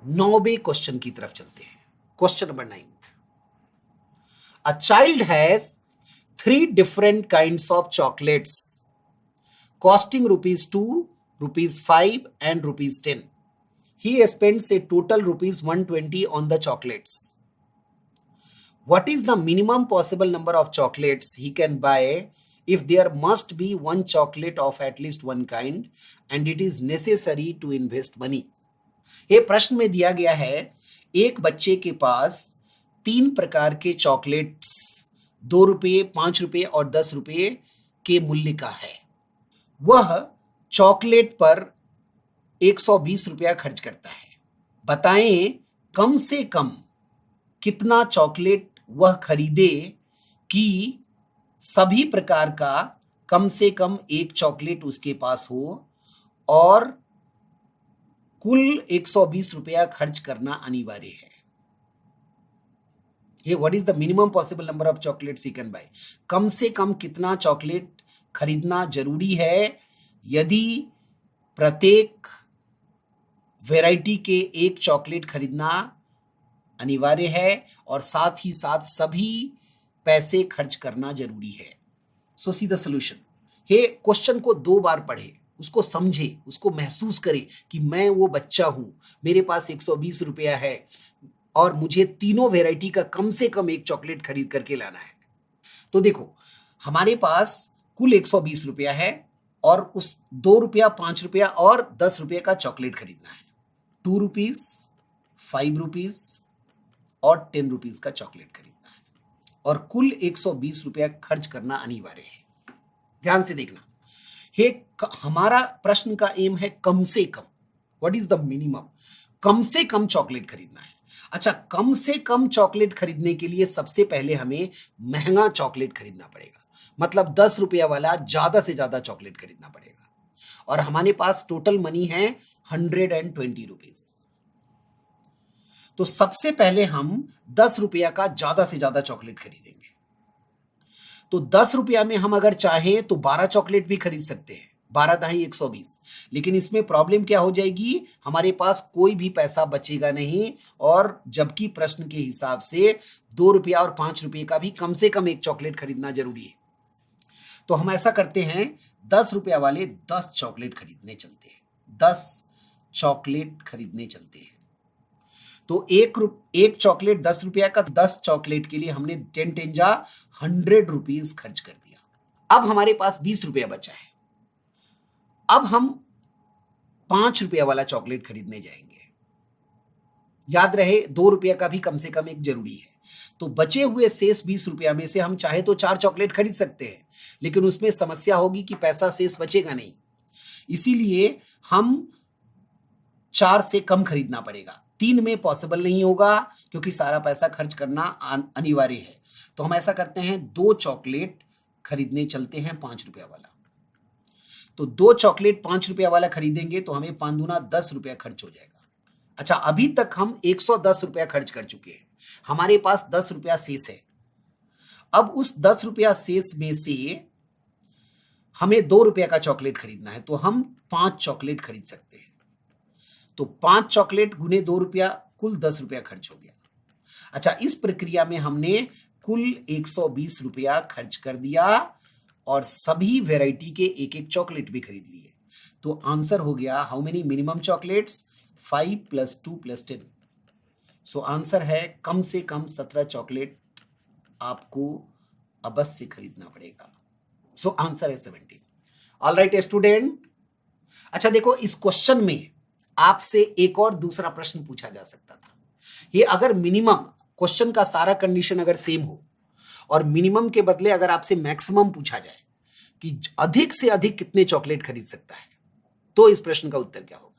9वें question की तरफ चलते हैं। Question number 9th, a child has 3 different kinds of chocolates costing ₹2, ₹5 and ₹10. He spends a total ₹120 on the chocolates. What is the minimum possible number of chocolates he can buy if there must be one chocolate of at least one kind and it is necessary to invest money? ये प्रश्न में दिया गया है, एक बच्चे के पास 3 प्रकार के चॉकलेट्स ₹2, ₹5 और ₹10 के मूल्य का है। वह चॉकलेट पर ₹120 खर्च करता है। बताएं कम से कम कितना चॉकलेट वह खरीदे कि सभी प्रकार का कम से कम एक चॉकलेट उसके पास हो और कुल ₹120 खर्च करना अनिवार्य है। ये what is the minimum possible number of chocolates he can buy, कम से कम कितना चॉकलेट खरीदना जरूरी है यदि प्रत्येक वैरायटी के एक चॉकलेट खरीदना अनिवार्य है और साथ ही साथ सभी पैसे खर्च करना जरूरी है। So see the solution. Hey question को 2 बार पढ़े, उसको समझे, उसको महसूस करे कि मैं वो बच्चा हूं, मेरे पास ₹120 है और मुझे तीनों वैरायटी का कम से कम एक चॉकलेट खरीद करके लाना है। तो देखो हमारे पास कुल ₹120 है और उस ₹2, ₹5 और ₹10 का चॉकलेट खरीदना है। ₹2, ₹5 और ₹10 का चॉकलेट खरीदना है और कुल ₹120 खर्च करना अनिवार्य है। ध्यान से देखना, हमारा प्रश्न का एम है कम से कम, व्हाट इज द मिनिमम, कम से कम चॉकलेट खरीदना है। अच्छा, कम से कम चॉकलेट खरीदने के लिए सबसे पहले हमें महंगा चॉकलेट खरीदना पड़ेगा, मतलब ₹10 वाला ज्यादा से ज्यादा चॉकलेट खरीदना पड़ेगा और हमारे पास टोटल मनी है ₹120। तो सबसे पहले हम ₹10 का ज्यादा से ज्यादा चॉकलेट खरीदेंगे। तो ₹10 में हम अगर चाहें तो 12 चॉकलेट भी खरीद सकते हैं, 12 दाही 120, लेकिन इसमें प्रॉब्लम क्या हो जाएगी, हमारे पास कोई भी पैसा बचेगा नहीं और जबकि प्रश्न के हिसाब से ₹2 और ₹5 का भी कम से कम एक चॉकलेट खरीदना जरूरी है। तो हम ऐसा करते हैं, ₹10 वाले 10 चॉकलेट खरीदने चलते हैं, 10 चॉकलेट खरीदने चलते हैं। तो एक चॉकलेट ₹10 का, 10 चॉकलेट के लिए हमने 10 10 जा ₹100 खर्च कर दिया। अब हमारे पास ₹20 बचा है। अब हम ₹5 वाला चॉकलेट खरीदने जाएंगे। याद रहे ₹2 का भी कम से कम एक जरूरी है। तो बचे हुए शेष ₹20 में से हम चाहे तो 4 चॉकलेट खरीद सकते हैं, लेकिन उसमें समस्या होगी कि पैसा शेष बचेगा नहीं, इसीलिए हम 4 से कम खरीदना पड़ेगा। 3 में पॉसिबल नहीं होगा क्योंकि सारा पैसा खर्च करना अनिवार्य है। तो हम ऐसा करते हैं, 2 चॉकलेट खरीदने चलते हैं ₹5 वाला। तो 2 चॉकलेट ₹5 वाला खरीदेंगे तो हमें 5 दूना ₹10 खर्च हो जाएगा। अच्छा, अभी तक हम ₹110 खर्च कर चुके हैं, हमारे पास ₹10 शेष है। अब उस ₹10 शेष में से हमें ₹2 का चॉकलेट खरीदना है, तो हम 5 चॉकलेट खरीद सकते हैं। तो 5 चॉकलेट गुने ₹2, कुल ₹10 खर्च हो गया। अच्छा, इस प्रक्रिया में हमने कुल ₹120 खर्च कर दिया और सभी वैरायटी के एक एक चॉकलेट भी खरीद लिए। तो आंसर हो गया, how many minimum chocolates, 5 + 2 + 10। So answer है कम से कम 17 चॉकलेट आपको अवश्य खरीदना पड़ेगा। सो आंसर है 17। Alright student. अच्छा देखो, इस क्वेश्चन में आपसे एक और दूसरा प्रश्न पूछा जा सकता था। ये अगर मिनिमम, क्वेश्चन का सारा कंडीशन अगर सेम हो और मिनिमम के बदले अगर आपसे मैक्सिमम पूछा जाए कि अधिक से अधिक कितने चॉकलेट खरीद सकता है, तो इस प्रश्न का उत्तर क्या होगा?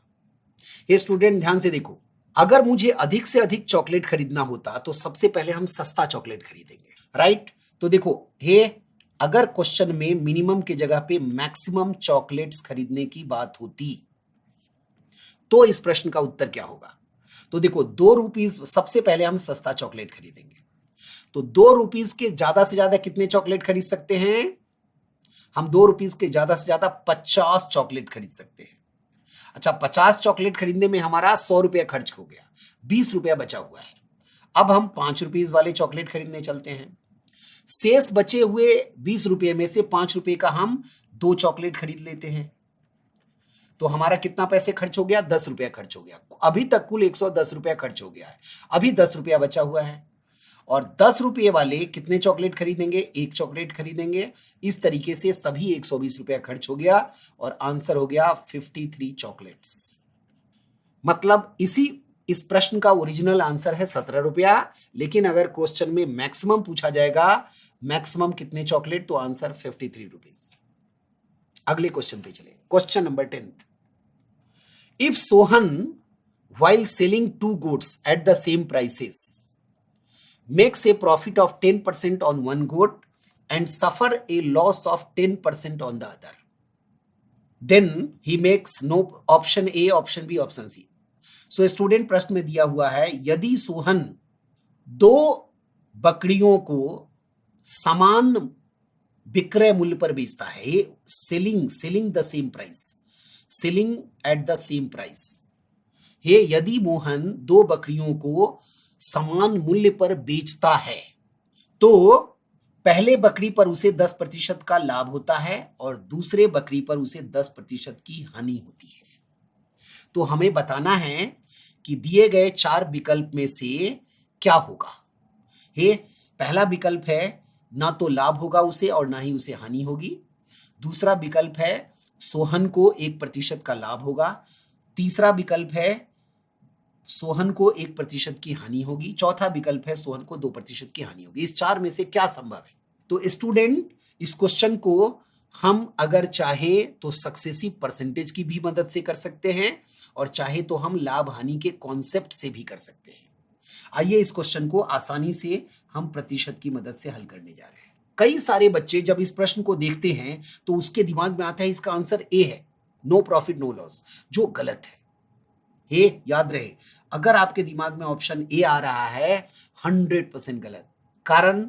ये स्टूडेंट ध्यान से देखो, अगर मुझे अधिक से अधिक चॉकलेट खरीदना होता तो सबसे पहले हम सस्ता चॉकलेट खरीदेंगे, राइट? तो देखो, ये अगर क्वेश्चन में मिनिमम की जगह पे मैक्सिमम चॉकलेट्स खरीदने की बात होती तो इस प्रश्न का उत्तर क्या होगा? तो देखो, ₹2 सबसे पहले हम सस्ता चॉकलेट खरीदेंगे। तो ₹2 के ज्यादा से ज्यादा कितने चॉकलेट खरीद सकते हैं? हम ₹2 के ज्यादा से ज्यादा 50 चॉकलेट खरीद सकते हैं। अच्छा, 50 चॉकलेट खरीदने में हमारा 100 रुपया खर्च हो गया, 20 रुपया बचा हुआ है। अब हम 5 रुपीज वाले चॉकलेट खरीदने चलते हैं। शेष बचे हुए 20 रुपये में से 5 रुपये का हम 2 चॉकलेट खरीद लेते हैं। तो हमारा कितना पैसे खर्च हो गया? 10 रुपया खर्च हो गया। अभी तक कुल 110 रुपया खर्च हो गया है। अभी 10 रुपया बचा हुआ है और 10 रुपये वाले कितने चॉकलेट खरीदेंगे? एक चॉकलेट खरीदेंगे। इस तरीके से सभी 120 रुपया खर्च हो गया और आंसर हो गया 53 चॉकलेट्स। मतलब इस प्रश्न का ओरिजिनल आंसर है 17 रुपया, लेकिन अगर क्वेश्चन में मैक्सिमम पूछा जाएगा मैक्सिमम कितने चॉकलेट, तो आंसर 53 रुपीज। अगले क्वेश्चन पे चले। Question number 10। If Sohan while selling 2 goods at the same prices makes a profit of 10% on one good and suffer a loss of 10% on the other, then he makes no option A, option B, option C. So student प्रश्न में दिया हुआ है, यदि सोहन 2 बकरियों को समान विक्रय मूल्य पर बेचता है, selling the same price, selling at the same price, यदि मोहन 2 बकरियों को समान मूल्य पर बेचता है तो पहले बकरी पर उसे 10% का लाभ होता है और दूसरे बकरी पर उसे 10% की हानि होती है। तो हमें बताना है कि दिए गए 4 विकल्प में से क्या होगा। पहला विकल्प है ना तो लाभ होगा उसे और ना ही उसे हानि होगी। दूसरा विकल्प है सोहन को 1% का लाभ होगा। तीसरा विकल्प है सोहन को 1% की हानि होगी। चौथा विकल्प है सोहन को 2% की हानि होगी। इस 4 में से क्या संभव है? तो स्टूडेंट इस क्वेश्चन को हम अगर चाहे तो सक्सेसिव परसेंटेज की भी मदद से कर सकते हैं और चाहे तो हम लाभ हानि के कॉन्सेप्ट से भी कर सकते हैं। आइए इस क्वेश्चन को आसानी से हम प्रतिशत की मदद से हल करने जा रहे हैं। कई सारे बच्चे जब इस प्रश्न को देखते हैं तो उसके दिमाग में आता है इसका आंसर ए है, नो प्रॉफिट नो लॉस, जो गलत है। याद रहे, अगर आपके दिमाग में ऑप्शन ए आ रहा है 100% गलत। कारण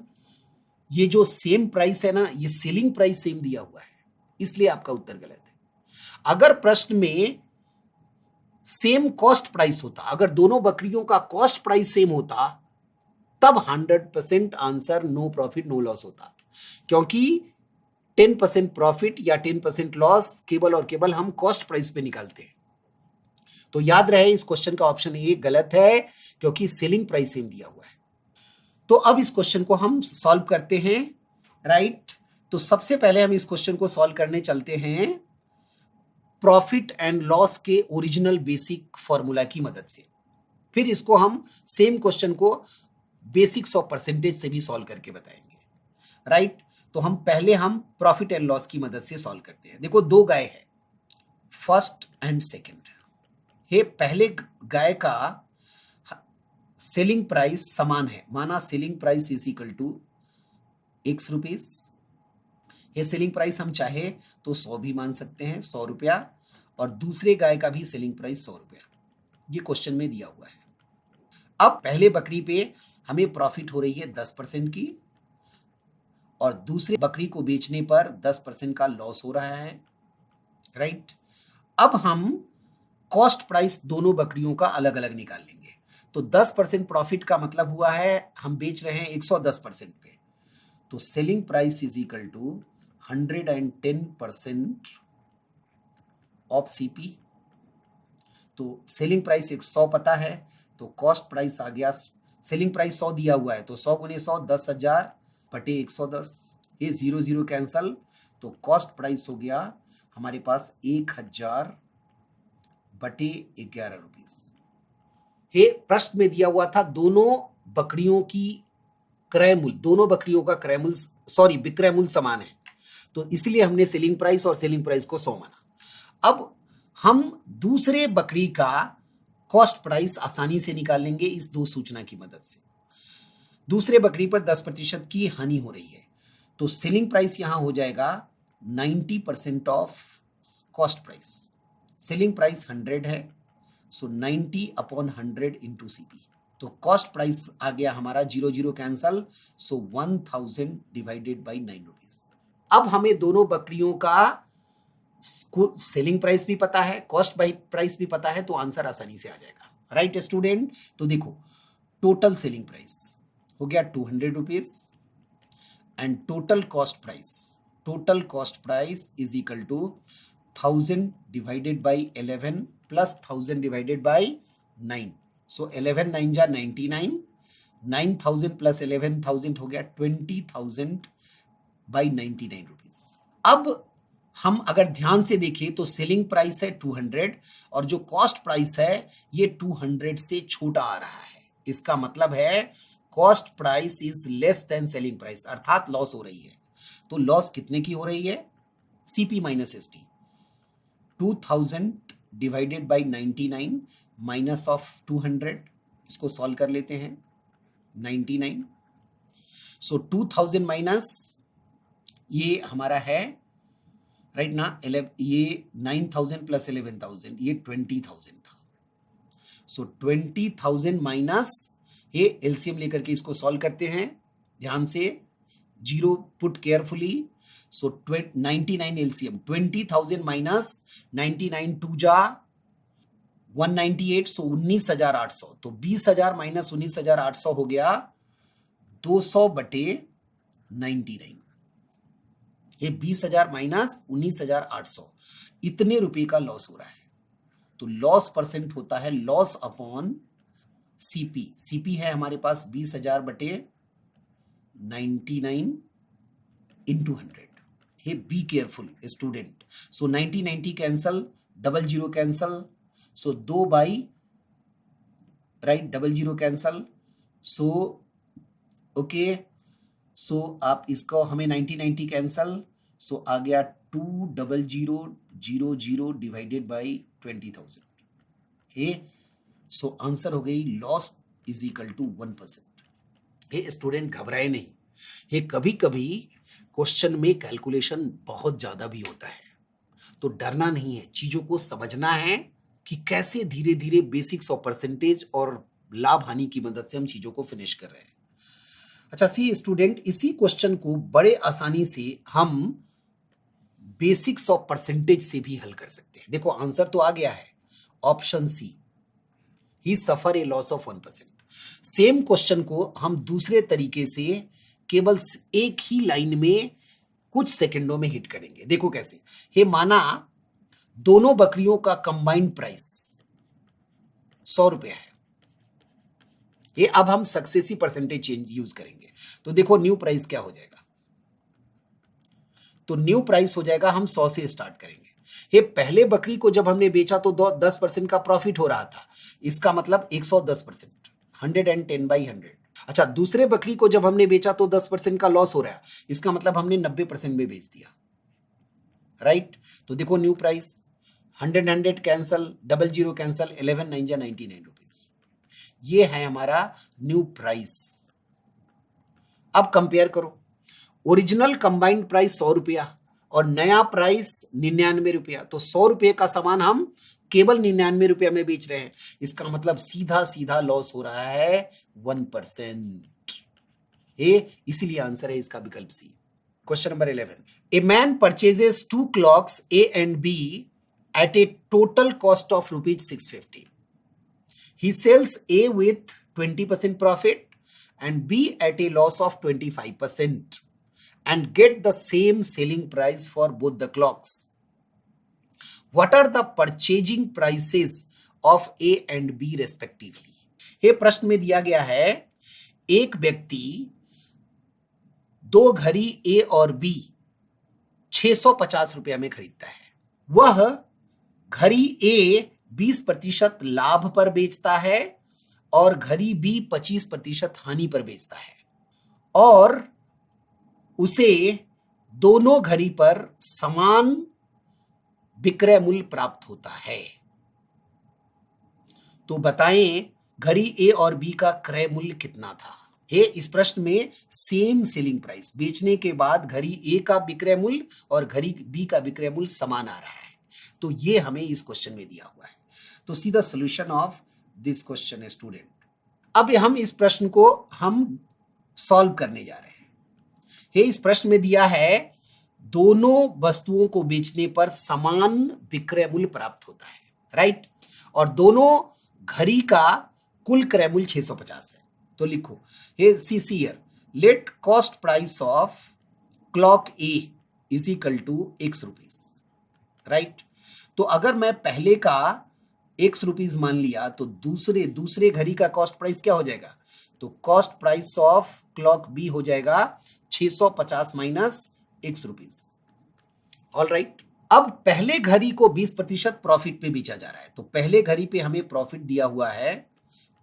ये जो सेम प्राइस है ना, ये सेलिंग प्राइस सेम दिया हुआ है, इसलिए आपका उत्तर गलत है। अगर प्रश्न में सेम कॉस्ट प्राइस होता, अगर दोनों बकरियों का कॉस्ट प्राइस सेम होता, तब 100% answer no profit no loss होता, क्योंकि 10% प्रॉफिट या 10% लॉस केवल और केवल हम कॉस्ट प्राइस पे निकालते हैं। तो याद रहे इस क्वेश्चन का ऑप्शन ए गलत है, क्योंकि सेलिंग प्राइस सेम दिया हुआ है। तो अब इस क्वेश्चन को हम सॉल्व करते हैं, राइट। तो सबसे पहले हम इस क्वेश्चन को सॉल्व करने चलते हैं प्रॉफिट एंड लॉस के ओरिजिनल बेसिक फॉर्मूला की मदद से। फिर इसको हम सेम क्वेश्चन को बेसिक्स ऑफ परसेंटेज से भी सॉल्व करके बताएंगे, राइट। तो हम प्रॉफिट एंड लॉस की मदद से सॉल्व करते हैं। देखो 2 गाय है, फर्स्ट एंड सेकेंड। पहले गाय का सेलिंग प्राइस समान है, माना selling price is equal to X rupees. ये सेलिंग प्राइस हम चाहे तो 100 भी मान सकते हैं, 100 रुपया, और दूसरे गाय का भी सेलिंग प्राइस 100 रुपया, ये क्वेश्चन में दिया हुआ है। अब पहले बकरी पे हमें प्रॉफिट हो रही है 10% की और दूसरे बकरी को बेचने पर 10% का लॉस हो रहा है, राइट। अब हम कॉस्ट प्राइस दोनों बकरियों का अलग अलग निकाल लेंगे। तो 10% प्रॉफिट का मतलब हुआ है हम बेच रहे हैं 110% पे, तो selling price is equal to 110% of CP. तो सेलिंग प्राइस 100 पता है, तो कॉस्ट प्राइस आ गया, सेलिंग प्राइस 100 दिया हुआ है, तो 100 गुने 100 10,000 बटे 110। ये 0 कैंसल, तो कॉस्ट प्राइस हो गया हमारे पास 1000 बटे 11 रुपीस। प्रश्न में दिया हुआ था दोनों बकरियों की क्रय मूल्य, दोनों बकरियों का विक्रय मूल्य समान है, तो इसलिए हमने सेलिंग प्राइस और सेलिंग प्राइस को 100 माना। अब हम दूसरे बकरी का कॉस्ट प्राइस आसानी से निकाल लेंगे इस 2 सूचना की मदद से। दूसरे बकरी पर 10% की हानि हो रही है, तो सेलिंग प्राइस यहां हो जाएगा 90% of cost price. Selling price 100 है, सो 90 अपॉन 100 इंटू सीपी। तो कॉस्ट प्राइस आ गया हमारा 0 cancel, so 1000 divided by 9 rupees. अब हमें दोनों बकरियों का सेलिंग प्राइस भी पता है, कॉस्ट बाई प्राइस भी पता है, तो आंसर आसानी से आ जाएगा। राइट स्टूडेंट, तो देखो टोटल सेलिंग प्राइस हो गया 200 rupees and total cost price is equal to 1000 divided by 11 plus 1000 divided by 9। So 11 9 जा 99, 9000 प्लस 11000 हो गया 20000 बाई 99 रुपीज। अब हम अगर ध्यान से देखें तो सेलिंग प्राइस है 200 और जो कॉस्ट प्राइस है ये 200 से छोटा आ रहा है। इसका मतलब है cost price is less than selling price, अर्थात लॉस हो रही है। तो लॉस कितने की हो रही है? CP minus SP, 2000 divided by 99 minus of 200, इसको सॉल्व कर लेते हैं 99। सो 2000 माइनस ये हमारा है राइट ना, ये 9000 प्लस 11000 ये 20000 था। सो 20000 माइनस ये एलसीएम लेकर के इसको सॉल्व करते हैं ध्यान से, जीरो पुट केयरफुली। सो 99 एलसीएम, 20000 माइनस 99 2 जा 198, सो 19800। तो 20000 माइनस 19800 हो गया 200 बटे 99। ये 20000 माइनस 19800, इतने रुपए का लॉस हो रहा है। तो लॉस परसेंट होता है लॉस अपॉन सीपी। सीपी है हमारे पास 20000 बटे 99 into 100। Hey be careful student. So 90 cancel, 00 cancel, so 2 by right 00 cancel. So okay, so आप इसको हमें 90 कैंसल, सो आ गया 20000 divided by 20000। Hey so answer हो गई loss is equal to 1%। Hey student घबराए नहीं, हे कभी कभी क्वेश्चन में कैलकुलेशन बहुत ज्यादा भी होता है, तो डरना नहीं है, चीजों को समझना है कि कैसे धीरे धीरे बेसिक्स ऑफ परसेंटेज और लाभ हानि की मदद से हम चीजों को फिनिश कर रहे हैं। अच्छा सी स्टूडेंट, इसी क्वेश्चन को बड़े आसानी से हम बेसिक्स ऑफ परसेंटेज से भी हल कर सकते हैं। देखो आंसर तो आ गया है, option C, he suffer a loss of 1%। Same question को हम दूसरे तरीके से केवल एक ही लाइन में कुछ सेकंडों में हिट करेंगे। देखो कैसे, हे माना दोनों बकरियों का कंबाइंड प्राइस 100 रुपया है। ये अब हम सक्सेसिव परसेंटेज चेंज यूज करेंगे। तो देखो न्यू प्राइस क्या हो जाएगा, तो न्यू प्राइस हो जाएगा, हम 100 से स्टार्ट करेंगे। ये पहले बकरी को जब हमने बेचा तो 10% का प्रॉफिट हो रहा था, इसका मतलब 110%, 110/100। अच्छा, दूसरे बकरी को जब हमने बेचा तो 10% का लॉस हो रहा है, इसका मतलब हमने 90% में बेच दिया। राइट, तो देखो न्यू प्राइस 100 कैंसल, 00 कैंसल, 11 9 जा 99 रुपीज, ये है हमारा न्यू प्राइस। अब कंपेयर करो, ओरिजिनल कंबाइंड प्राइस 100 रुपया और नया प्राइस 99 रुपया, तो 100 रुपये का सामान हम केवल 99 रुपया में बेच रहे हैं, इसका मतलब सीधा सीधा लॉस हो रहा है 1%। इसीलिए आंसर है इसका विकल्प C. Question number 11, a man purchases 2 clocks A and B at a total cost of ₹650। He sells A with 20% profit and B at a loss of 25% and get the same selling price for both the clocks. What are the purchasing prices of A and B respectively? ये प्रश्न में दिया गया है, एक व्यक्ति दो घड़ी A और B 650 रुपया में खरीदता है। वह घड़ी A 20% लाभ पर बेचता है और घड़ी B 25% हानि पर बेचता है, और उसे दोनों घड़ी पर समान विक्रय मूल्य प्राप्त होता है। तो बताएं घड़ी A और B का क्रय मूल्य कितना था। इस प्रश्न में सेम सेलिंग प्राइस, बेचने के बाद घड़ी A का विक्रय मूल्य और घड़ी B का विक्रय मूल्य समान आ रहा है, तो ये हमें इस क्वेश्चन में दिया हुआ है। तो सी the solution of this question student. अब हम इस प्रश्न को हम सॉल्व करने जा रहे हैं। इस प्रश्न में दिया है दोनों वस्तुओं को बेचने पर समान विक्रय मूल्य प्राप्त होता है, राइट। और दोनों घड़ी का कुल क्रय मूल्य 650 है। तो लिखो hey see here, let cost price of clock A is equal to x rupees, right. तो अगर मैं पहले का x रुपीज मान लिया तो दूसरे घड़ी का कॉस्ट प्राइस क्या हो जाएगा? तो cost price of clock B हो जाएगा 650 minus x rupees. All right. अब पहले घड़ी को 20% प्रॉफिट पे बेचा जा रहा है, तो पहले घड़ी पे हमें प्रॉफिट दिया हुआ है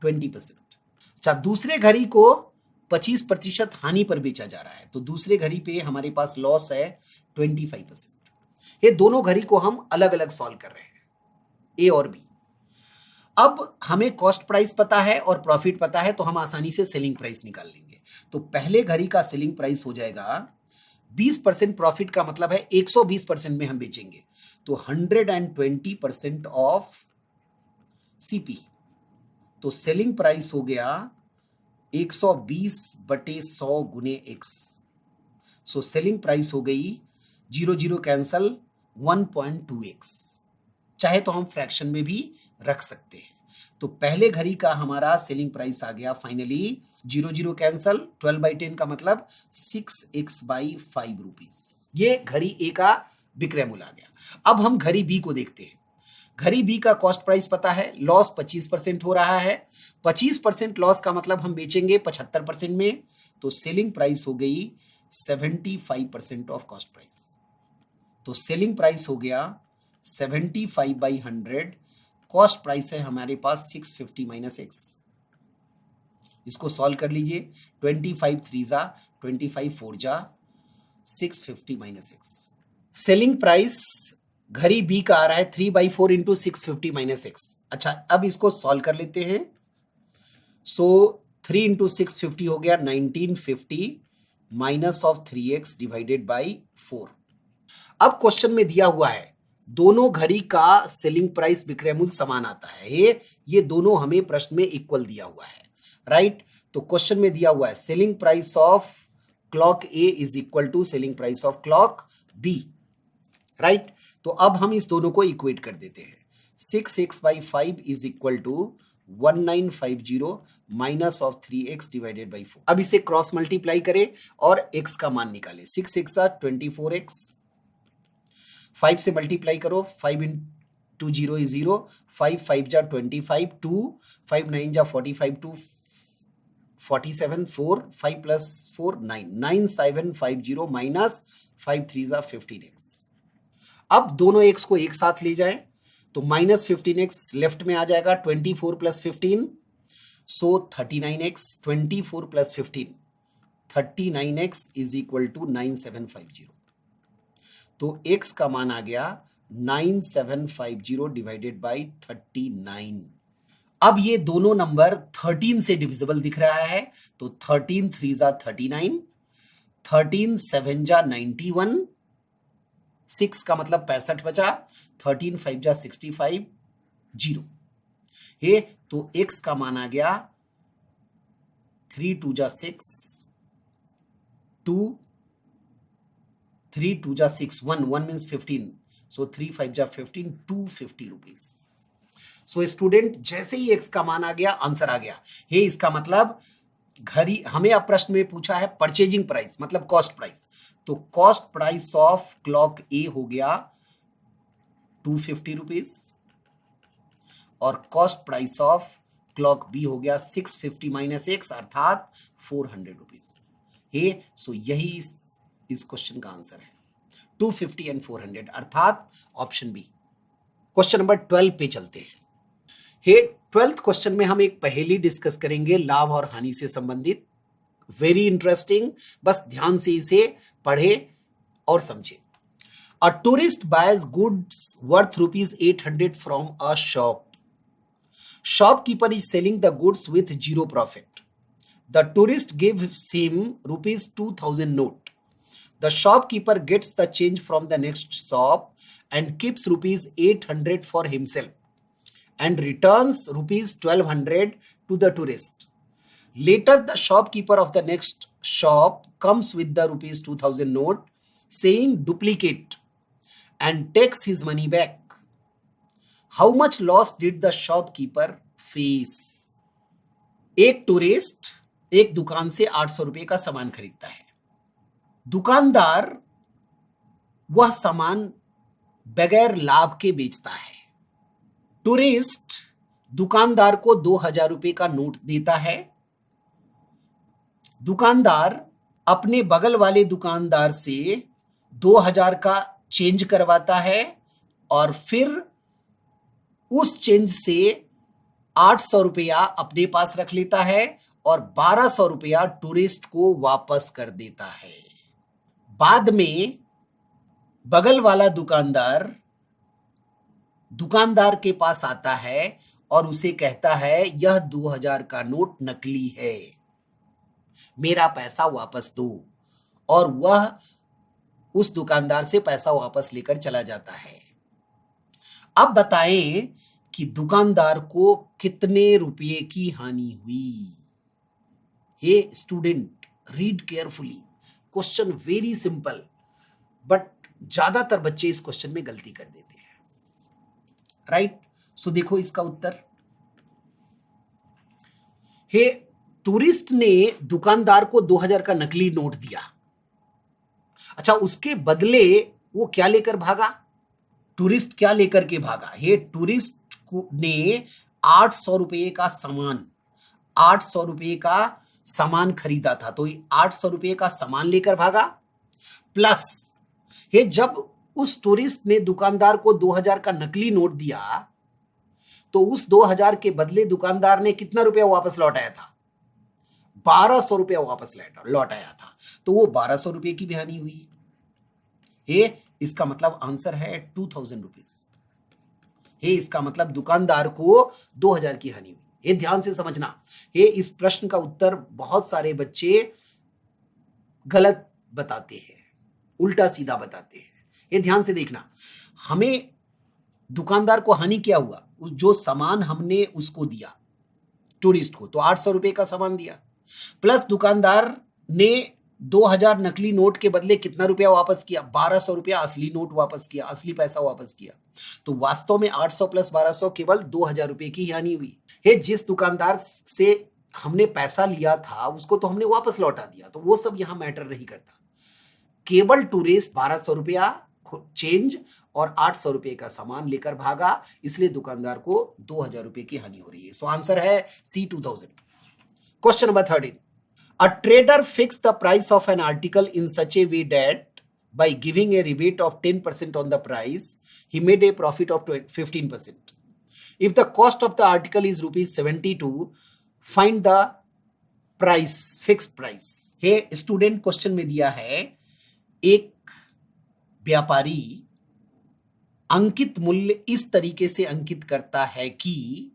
20%। अच्छा, दूसरे घड़ी को 25% हानि पर बेचा जा रहा है, तो दूसरे घड़ी पे हमारे पास लॉस है 25%। ये दोनों घड़ी को हम अलग अलग सॉल्व कर रहे हैं, ए और बी। अब हमें कॉस्ट प्राइस पता है और प्रॉफिट पता है, तो हम आसानी से सेलिंग प्राइस निकाल लेंगे। तो पहले घड़ी का सेलिंग प्राइस हो जाएगा 20% प्रॉफिट का मतलब है 120% में हम बेचेंगे, तो 120% ऑफ सीपी। तो सेलिंग प्राइस हो गया 120/100 गुने एक्स। सो सेलिंग प्राइस हो गई 0 कैंसल 1.2x। चाहे तो हम फ्रैक्शन में भी रख सकते हैं। तो पहले घड़ी का हमारा सेलिंग प्राइस आ गया फाइनली 0 कैंसल 12/10 का मतलब 6x/5 रुपीज। ये घड़ी ए का विक्रय मूल्य आ गया। अब हम घड़ी बी को देखते हैं। घड़ी बी का कॉस्ट प्राइस पता है, लॉस 25% हो रहा है। 25% लॉस का मतलब हम बेचेंगे 75% में, तो सेलिंग प्राइस हो गई 75% ऑफ कॉस्ट प्राइस। तो सेलिंग प्राइस हो गया 75/100, कॉस्ट प्राइस है हमारे पास 650 माइनस एक्स। इसको सॉल्व कर लीजिए, 25 3 जा 25 4 जा 650 माइनस एक्स। सेलिंग प्राइस घड़ी बी का आ रहा है 3/4 इंटू 650 माइनस एक्स। अच्छा, अब इसको सॉल्व कर लेते हैं। सो 3 इंटू 650 हो गया 1950 minus of 3x divided by 4। अब क्वेश्चन में दिया हुआ है दोनों घड़ी का सेलिंग प्राइस विक्रय मूल्य समान आता है। ये दोनों हमें प्रश्न में इक्वल दिया हुआ है, राइट। तो क्वेश्चन में दिया हुआ है selling price of clock A is equal to selling price of clock B, right. तो अब हम इस दोनों को इक्वेट कर देते हैं। 6x/5 is equal to 1950 minus of 3x divided by 4। अब इसे क्रॉस मल्टीप्लाई करें और x का मान निकालें। 6x 24x, 5 से मल्टीप्लाई करो, 5 इंटू 0 इज 0, 5 5 जा 25, 2 5 9 जा 45, 2 47, 4 5 प्लस 4 9, 9750 माइनस 5 3 जा 15x। अब दोनों x को एक साथ ले जाएं तो माइनस 15x लेफ्ट में आ जाएगा, 24 plus 15 so 39x, 24 plus 15 39x is equal to 9750। तो x का मान आ गया 9750 डिवाइडेड बाई 39। अब ये दोनों नंबर 13 से डिविजिबल दिख रहा है, तो 13 3 जा 39, 13 7 जा 91, 6 का मतलब 65 बचा, 13 5 जा 65 0। ये तो x का मान आ गया 3 2 जा 6, 2 3 2 जा 6, 1 मीन्स 15, सो 3 5 जा 15, 250 रुपीज। सो स्टूडेंट जैसे ही x का मान आ गया आंसर आ गया। ये इसका मतलब घड़ी हमें अब प्रश्न में पूछा है परचेजिंग प्राइस मतलब कॉस्ट प्राइस, तो cost price of clock A हो गया 250 रुपीज और cost price of clock B हो गया 650 माइनस एक्स अर्थात 400 रुपीज। ये सो यही इस क्वेश्चन का आंसर है 250 एंड 400 अर्थात ऑप्शन बी। क्वेश्चन नंबर 12 पे चलते हैं। हे 12th क्वेश्चन में हम एक पहेली डिस्कस करेंगे लाभ और हानि से संबंधित। वेरी इंटरेस्टिंग, बस ध्यान से इसे पढ़े और समझे। A tourist boys goods worth ₹800 from a shop. Shopkeeper is selling the goods with zero profit. The tourist gives him ₹2,000 note. The shopkeeper gets the change from the next shop and keeps ₹800 for himself and returns ₹1,200 to the tourist. Later, the shopkeeper of the next shop comes with the ₹2,000 note saying duplicate and takes his money back. How much loss did the shopkeeper face? एक tourist एक दुकान से 800 रुपए का सामान खरीदता है। दुकानदार वह सामान बगैर लाभ के बेचता है। टूरिस्ट दुकानदार को 2000 रुपए का नोट देता है। दुकानदार अपने बगल वाले दुकानदार से 2000 का चेंज करवाता है और फिर उस चेंज से 800 रुपया अपने पास रख लेता है और 1200 रुपया टूरिस्ट को वापस कर देता है। बाद में बगल वाला दुकानदार के पास आता है और उसे कहता है यह 2000 का नोट नकली है, मेरा पैसा वापस दो, और वह उस दुकानदार से पैसा वापस लेकर चला जाता है। अब बताएं कि दुकानदार को कितने रुपए की हानि हुई। Hey student, read carefully, question very simple, but ज्यादातर बच्चे इस क्वेश्चन में गलती कर देते हैं। राइट, सो देखो इसका उत्तर। हे, टूरिस्ट ने दुकानदार को 2000 का नकली नोट दिया। अच्छा, उसके बदले वो क्या लेकर भागा? टूरिस्ट क्या लेकर के भागा? हे, टूरिस्ट ने 800 रुपए का सामान खरीदा था, तो 800 रुपए का सामान लेकर भागा। प्लस हे, जब उस टूरिस्ट ने दुकानदार को 2000 का नकली नोट दिया तो उस 2000 के बदले दुकानदार ने कितना रुपया वापस लौटाया था? 1200 रुपया वापस लौटाया था, तो वो 1200 रुपये की भी हानि हुई। हे, इसका मतलब आंसर है 2000 रुपीज। हे, इसका मतलब दुकानदार को 2000 की हानि हुई। ये ध्यान से समझना। हे, इस प्रश्न का उत्तर बहुत सारे बच्चे गलत बताते हैं, उल्टा सीधा बताते हैं। ये ध्यान से देखना। हमें दुकानदार को हानि क्या हुआ? जो सामान हमने उसको दिया टूरिस्ट को, तो 800 रुपए का सामान दिया, प्लस दुकानदार ने 2000 नकली नोट के बदले कितना रुपया वापस किया? 1200 रुपया असली नोट वापस किया, असली पैसा वापस किया। तो वास्तव में 800 प्लस 1200 केवल 2000 रुपए की हानि हुई है। जिस दुकानदार से हमने पैसा लिया था उसको तो हमने वापस लौटा दिया, तो वो सब यहां मैटर नहीं करता। केवल टूरिस्ट 1200 रुपया चेंज और 800 रुपए का सामान लेकर भागा, इसलिए दुकानदार को 2000 रुपए की हानि हो रही है। सो आंसर है सी 2000। Question number 13। A trader fixed the price of an article in such a way that by giving a rebate of 10% on the price, he made a profit of 15%. If the cost of the article is rupees 72, find the price, fixed price. Hey, student, question में दिया है एक व्यापारी अंकित मूल्य इस तरीके से अंकित करता है कि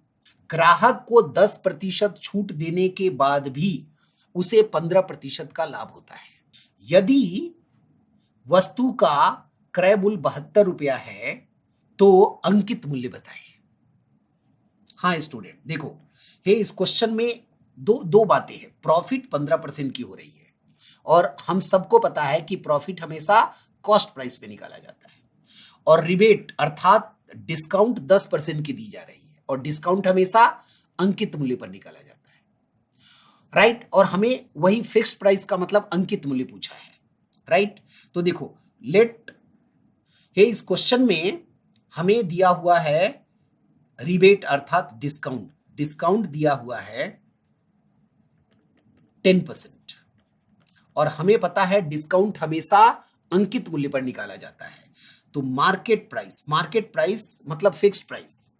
ग्राहक को 10% छूट देने के बाद भी उसे 15% का लाभ होता है। यदि वस्तु का क्रय मूल्य 72 रुपया है तो अंकित मूल्य बताएं। हाँ स्टूडेंट, देखो, हे, इस क्वेश्चन में दो बातें हैं। प्रॉफिट 15% की हो रही है और हम सबको पता है कि प्रॉफिट हमेशा कॉस्ट प्राइस पे निकाला जाता है, और रिबेट अर्थात डिस्काउंट 10% की दी जा रही है और डिस्काउंट हमेशा अंकित मूल्य पर निकाला जाता है। राइट, और हमें वही फिक्स्ड प्राइस का मतलब अंकित मूल्य पूछा है। राइट, तो देखो, इस क्वेश्चन में हमें दिया हुआ है रिबेट अर्थात डिस्काउंट दिया हुआ है 10%, और हमें पता है डिस्काउंट हमेशा अंकित मूल्य पर निकाला जाता है। तो मार्केट प्राइस मतलब फिक्स्ड प्राइस,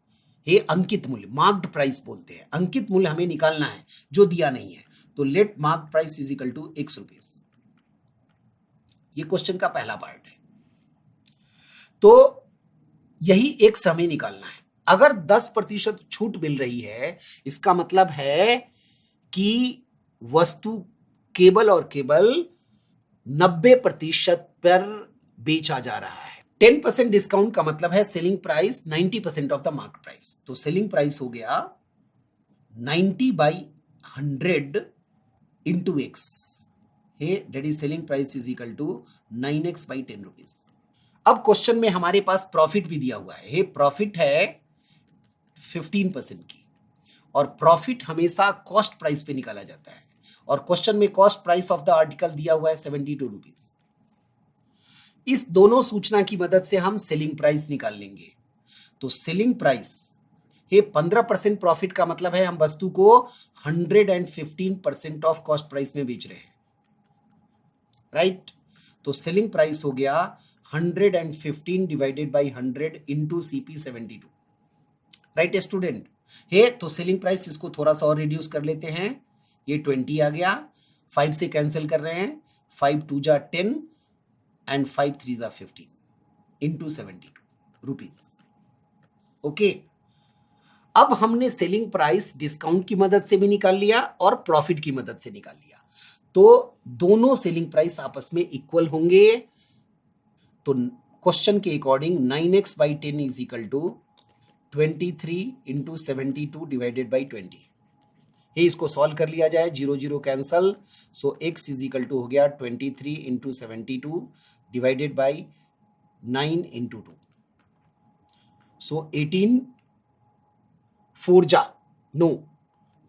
ये अंकित मूल्य, मार्क्ड प्राइस बोलते हैं। अंकित मूल्य हमें निकालना है जो दिया नहीं है, तो let marked price is equal to x rupees. ये क्वेश्चन का पहला पार्ट है। तो यही एक समय निकालना है। अगर 10% छूट मिल रही है, इसका मतलब है कि वस्तु केवल और केवल 90% पर बेचा जा रहा है। 10% डिस्काउंट का मतलब है selling price 90% of the market price. तो सेलिंग प्राइस हो गया 90/100 इंटू x। है that is selling price is equal to 9x by 10 rupees. अब क्वेश्चन में हमारे पास प्रॉफिट भी दिया हुआ है, प्रॉफिट है 15% की, और प्रॉफिट हमेशा कॉस्ट प्राइस पे निकाला जाता है, और क्वेश्चन में cost price of the article दिया हुआ है 72 रुपीज। इस दोनों सूचना की मदद से हम सेलिंग प्राइस निकाल लेंगे। तो सेलिंग प्राइस ये 15% प्रॉफिट का मतलब है हम वस्तु को 115% ऑफ कॉस्ट प्राइस में बेच रहे हैं, राइट। तो सेलिंग प्राइस हो गया 115 divided by 100 into CP 72, right student. है तो सेलिंग प्राइस, इसको थोड़ा सा और रिड्यूस कर लेते हैं, ये 20 आ गया, 5 से कैंसिल कर रहे हैं, 5 2 जा 10 एंड 5 3 जा 15 इंटू 72 रुपीज। ओके, अब हमने सेलिंग प्राइस डिस्काउंट की मदद से भी निकाल लिया और प्रॉफिट की मदद से निकाल लिया, तो दोनों सेलिंग प्राइस आपस में इक्वल होंगे। तो क्वेश्चन के according 9x by 10 is equal to 23 into 72 divided by 20। ये इसको सॉल्व कर लिया जाए, 0 0 cancel, so x is equal to हो गया 23 into 72 divided by 9 into 2, so 18 4 जा नो,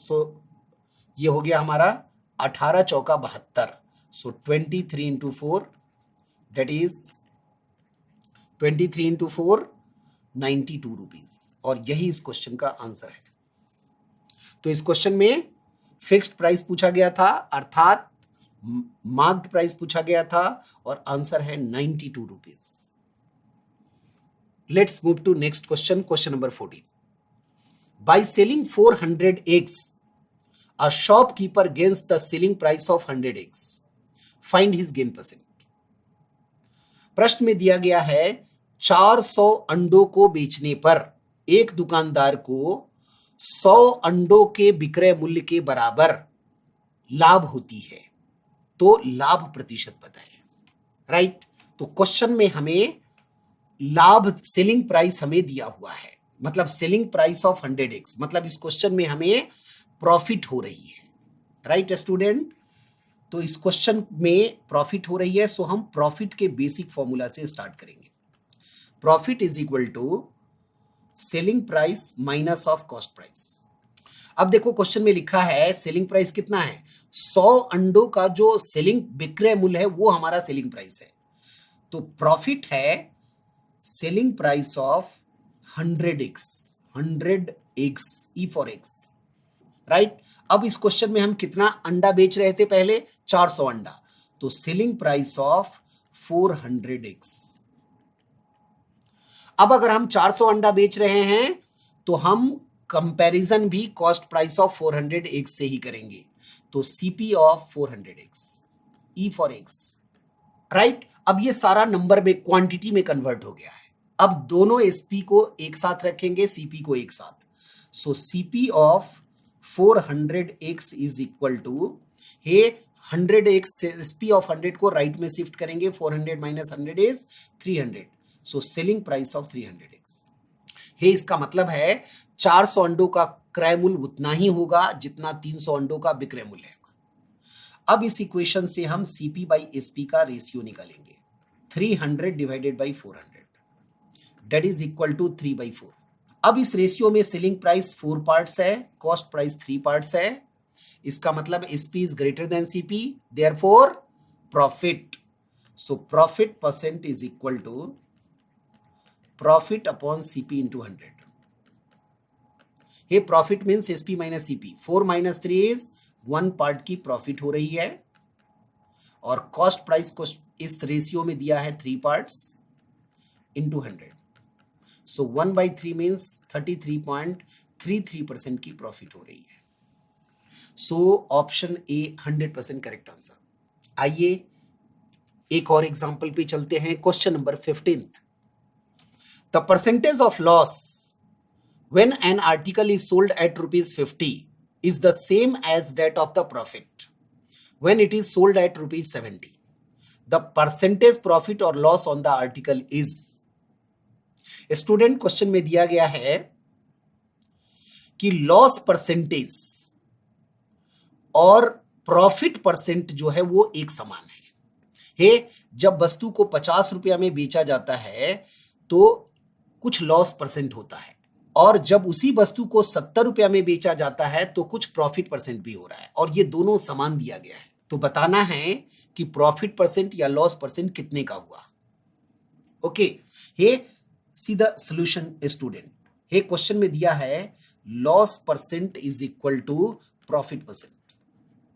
सो ये हो गया हमारा 18 चौका 72, so 23 into 4 that is 23 into 4 92 rupees, और यही इस क्वेश्चन का आंसर है। तो इस क्वेश्चन में फिक्स्ड प्राइस पूछा गया था, अर्थात मार्क्ड प्राइस पूछा गया था, और आंसर है 92 rupees. Let's move to next question, question number 14। By selling 400x, a shopkeeper gains the selling price of 100x. Find his gain percent. प्रश्न में दिया गया है 400 अंडों को बेचने पर एक दुकानदार को 100 अंडों के विक्रय मूल्य के बराबर लाभ होती है, तो लाभ प्रतिशत बताएं, राइट। तो क्वेश्चन में हमें लाभ सेलिंग प्राइस हमें दिया हुआ है, मतलब सेलिंग प्राइस ऑफ 100x, मतलब इस क्वेश्चन में हमें प्रॉफिट हो रही है, राइट स्टूडेंट। तो इस क्वेश्चन में प्रॉफिट हो रही है, सो हम प्रॉफिट के बेसिक फॉर्मूला से स्टार्ट करेंगे। Profit is equal to selling price minus of cost price. अब देखो क्वेश्चन में लिखा है सेलिंग प्राइस कितना है, 100 अंडों का जो सेलिंग विक्रय मूल्य है वो हमारा सेलिंग प्राइस है, तो प्रॉफिट है selling price of 100x, 100x, E for x, right. अब इस क्वेश्चन में हम कितना अंडा बेच रहे थे पहले, 400 अंडा, तो सेलिंग प्राइस ऑफ 400x। अब अगर हम 400 अंडा बेच रहे हैं तो हम कंपैरिजन भी कॉस्ट प्राइस ऑफ 400x से ही करेंगे, तो CP of 400x, E for x, right. अब ये सारा नंबर में क्वांटिटी में कन्वर्ट हो गया है। अब दोनों SP को एक साथ रखेंगे, CP को एक साथ, so CP of 400x is equal to, hey 100x से SP ऑफ 100 को राइट में शिफ्ट करेंगे, 400 minus 100 is 300, so selling price of 300x। हे इसका मतलब है 400 अंडों का क्रय मूल्य उतना ही होगा जितना 300 अंडों का विक्रय मूल्य है। अब इस इक्वेशन से हम CP बाई SP का रेशियो निकालेंगे, 300 divided by 400 that is equal to 3/4। अब इस रेशियो में सेलिंग प्राइस 4 पार्ट्स है, कॉस्ट प्राइस 3 पार्ट्स है, इसका मतलब SP is greater than CP, therefore profit, so profit percent is equal to profit upon CP into 100। ये profit means SP minus CP, 4 minus 3 is 1 part की profit हो रही है, और कॉस्ट प्राइस को इस रेशियो में दिया है 3 पार्ट्स इंटू 100, सो 1/3 मीन्स 33.33% की प्रॉफिट हो रही है। So option A 100% correct answer. आइए एक और एग्जांपल पे चलते हैं, question number 15। The percentage of loss when an article is sold at ₹50 is the same as that of the profit when it is sold at ₹70. The percentage profit or loss on the article is, student question में दिया गया है कि loss percentage और profit percent जो है वो एक समान है। जब वस्तु को 50 रुपया में बेचा जाता है तो कुछ लॉस परसेंट होता है, और जब उसी वस्तु को 70 रुपया में बेचा जाता है तो कुछ प्रॉफिट परसेंट भी हो रहा है, और ये दोनों समान दिया गया है। तो बताना है कि प्रॉफिट परसेंट या लॉस परसेंट कितने का हुआ। Okay, see the solution student. Question में दिया है loss percent is equal to profit percent.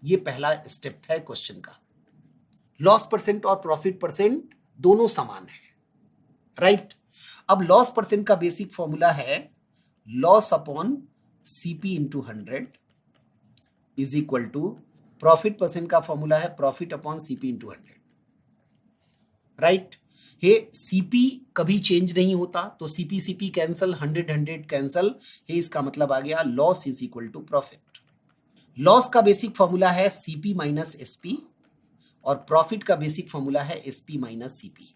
ये पहला स्टेप है क्वेश्चन का। लॉस परसेंट और प्रॉफिट परसेंट दोनों समान है, राइट। अब लॉस परसेंट का बेसिक फॉर्मूला है loss upon CP into 100 is equal to profit percent का फॉर्मूला है profit upon CP into 100, right. CP कभी चेंज नहीं होता, तो सीपी सीपी कैंसल, 100 कैंसल, इसका मतलब आ गया loss is equal to profit. Loss का बेसिक फॉर्मूला है सीपी माइनस एसपी, और प्रॉफिट का बेसिक फॉर्मूला है एसपी माइनस सीपी।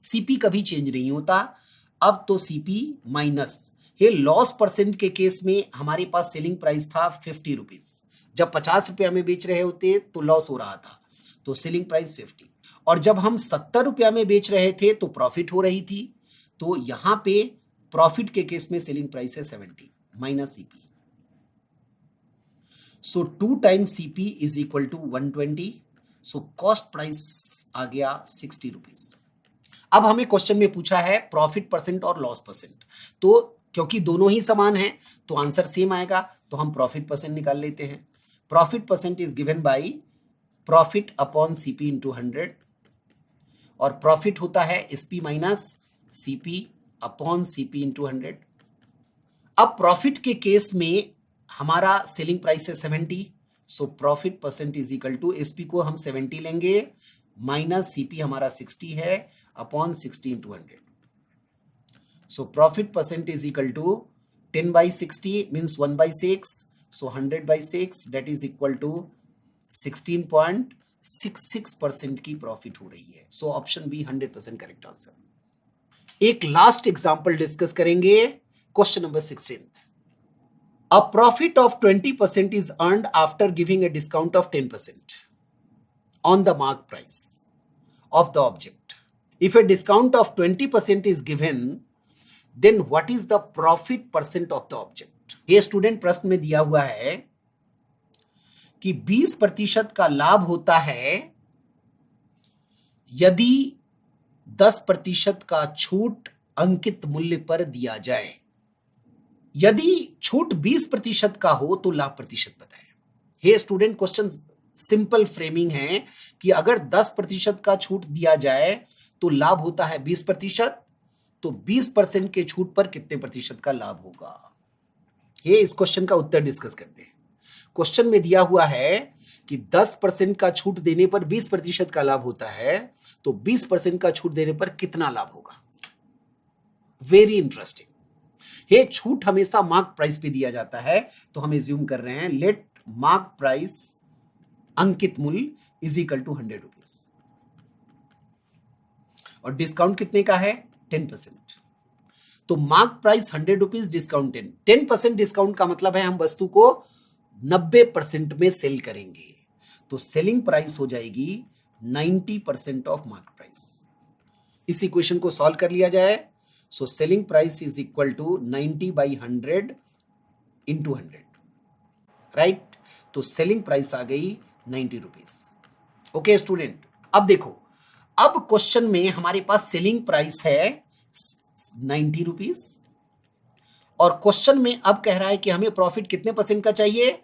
सीपी कभी चेंज नहीं होता। अब तो सीपी माइनस लॉस परसेंट के केस में हमारे पास सेलिंग प्राइस था 50 रुपीज। जब 50 रुपया में बेच रहे होते तो लॉस हो रहा था, तो सेलिंग प्राइस 50, और जब हम 70 रुपया में बेच रहे थे तो प्रॉफिट हो रही थी, तो यहां पे प्रॉफिट के केस में सेलिंग प्राइस है 70 minus CP. So 2 times CP is equal to 120, so cost price आ गया 60 रुपीज। अब हमें क्वेश्चन में पूछा है प्रॉफिट परसेंट और लॉस परसेंट, तो क्योंकि दोनों ही समान हैं तो आंसर सेम आएगा, तो हम प्रॉफिट परसेंट निकाल लेते हैं। Profit percent is given by profit upon CP into 100, और प्रॉफिट होता है SP minus CP upon CP into 100। अब प्रॉफिट के केस में हमारा सेलिंग प्राइस है 70, so profit percent is equal to SP को हम 70 लेंगे माइनस सीपी हमारा 60 है upon 60 into 100। So profit percent is equal to 10/60 means 1/6, so 100/6 that is equal to 16.66% की प्रॉफिट हो रही है। So option B 100% correct answer. एक लास्ट एग्जांपल डिस्कस करेंगे, question number 16। A profit of 20% is earned after giving a discount of 10% on the mark price of the object. If a discount of 20% is given, then what is the profit percent of the object? ये student प्रश्न में दिया हुआ है कि 20% का लाभ होता है यदि 10% का छूट अंकित मूल्य पर दिया जाए। यदि छूट 20% का हो तो लाभ प्रतिशत बताएं। Hey student, question simple framing है कि अगर 10% का छूट दिया जाए तो लाभ होता है 20%, तो 20% के छूट पर कितने प्रतिशत का लाभ होगा। ये इस क्वेश्चन का उत्तर डिस्कस करते हैं। क्वेश्चन में दिया हुआ है कि 10% का छूट देने पर 20% का लाभ होता है, तो 20% का छूट देने पर कितना लाभ होगा। Very interesting. ये छूट हमेशा मार्क प्राइस पे दिया जाता है, तो हम एज्यूम कर रहे हैं लेट मार्क प्राइस अंकित मूल्य इज इक्वल टू 100 रुपीज, और डिस्काउंट कितने का है 10%। तो mark price 100 rupees, discount 10% discount का मतलब है हम वस्तु को 90% में सेल करेंगे, तो सेलिंग प्राइस हो जाएगी 90% ऑफ मार्क प्राइस। इस इक्वेशन को सॉल्व कर लिया जाए, so selling price is equal to 90/100 into 100, right. तो सेलिंग प्राइस आ गई 90 रुपीज। ओके स्टूडेंट, अब देखो, अब क्वेश्चन में हमारे पास सेलिंग प्राइस है 90 रुपीज, और क्वेश्चन में अब कह रहा है कि हमें प्रॉफिट कितने परसेंट का चाहिए,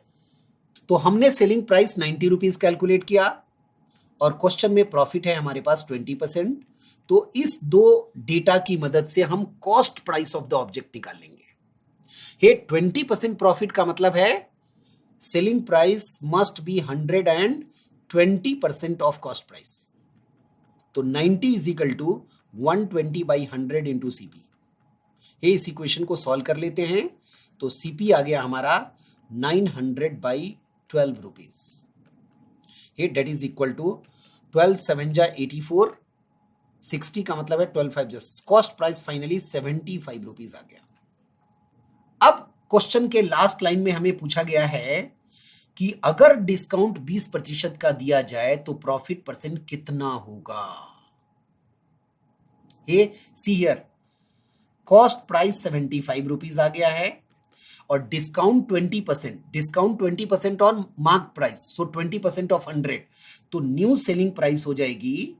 तो हमने सेलिंग प्राइस 90 रुपीज कैलकुलेट किया, और क्वेश्चन में प्रॉफिट है हमारे पास 20%, तो इस दो डेटा की मदद से हम cost price of the object निकालेंगे। 20% प्रॉफिट का मतलब है selling price must be 120% of cost price, तो 90 is equal to 120/100 into CP. इस इक्वेशन को सॉल्व कर लेते हैं, तो सीपी आ गया हमारा 900/12 rupees. That is equal to 12 7 84, 60 का मतलब है 12 5, कॉस्ट प्राइस फाइनली 75 रुपीज आ गया। अब क्वेश्चन के लास्ट लाइन में हमें पूछा गया है कि अगर डिस्काउंट 20% का दिया जाए तो प्रॉफिट परसेंट कितना होगा। ये see here, cost price 75 rupees आ गया है और discount 20% on mark price, so 20% off 100, तो न्यू सेलिंग प्राइस हो जाएगी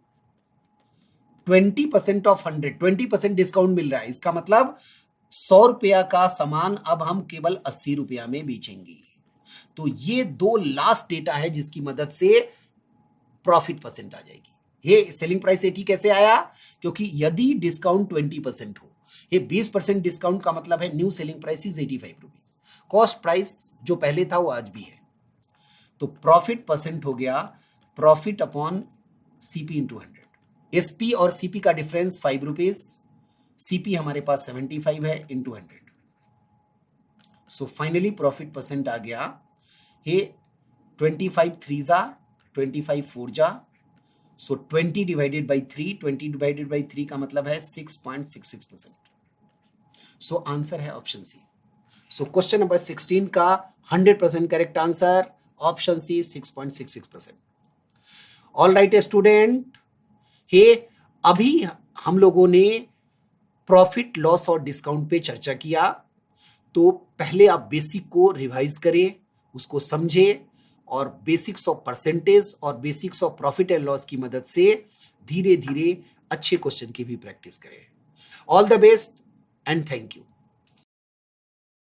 20% ऑफ 100, 20% डिस्काउंट मिल रहा है, इसका मतलब 100 रुपया का सामान अब हम केवल 80 रुपया में बेचेंगे। तो ये दो लास्ट डेटा है जिसकी मदद से प्रॉफिट परसेंट आ जाएगी। ये सेलिंग प्राइस 80 कैसे आया, क्योंकि यदि डिस्काउंट 20% हो, ये 20% डिस्काउंट का मतलब है new selling price is 85 rupees, cost price जो पहले था वो आज भी है, तो प्रॉफिट परसेंट हो गया profit upon CP into 100। SP और सीपी का डिफरेंस 5 रुपीज, सीपी हमारे पास 75 है into 100, so finally profit percent आ गया ये 25 3 जा 25 4 जा, so 20 divided by 3, 20 divided by 3 का मतलब है 6.66%। सो आंसर है option C. So question number 16 का 100% correct answer option C 6.66%। All right student, hey अभी हम लोगों ने प्रॉफिट लॉस और डिस्काउंट पे चर्चा किया, तो पहले आप बेसिक को रिवाइज करें, उसको समझे और बेसिक्स ऑफ परसेंटेज और basics of profit and loss की मदद से धीरे धीरे अच्छे क्वेश्चन की भी प्रैक्टिस करें। All the best and thank you.